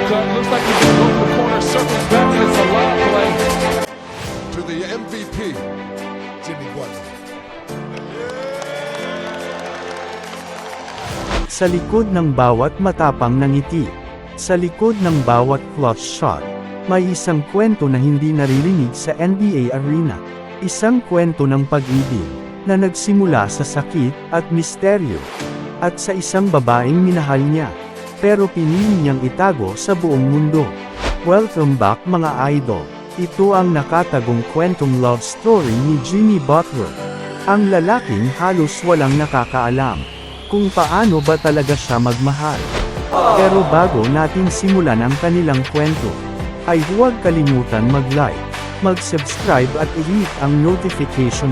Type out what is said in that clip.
shotgun. Looks like he's going to the corner, circles back, and it's a lob play. To the MVP, Jimmy Butler. Sa likod ng bawat matapang na ngiti, sa likod ng bawat clutch shot, may isang kwento na hindi naririnig sa NBA arena. Isang kwento ng pag-ibig, na nagsimula sa sakit at misteryo, at sa isang babaeng minahal niya, pero pinili niyang itago sa buong mundo. Welcome back mga idol. Ito ang nakatagong kwentong love story ni Jimmy Butler. Ang lalaking halos walang nakakaalam kung paano ba talaga siya magmahal. Pero bago natin simulan ang kanilang kwento, ay huwag kalimutan mag-like, mag-subscribe at i-hit ang notification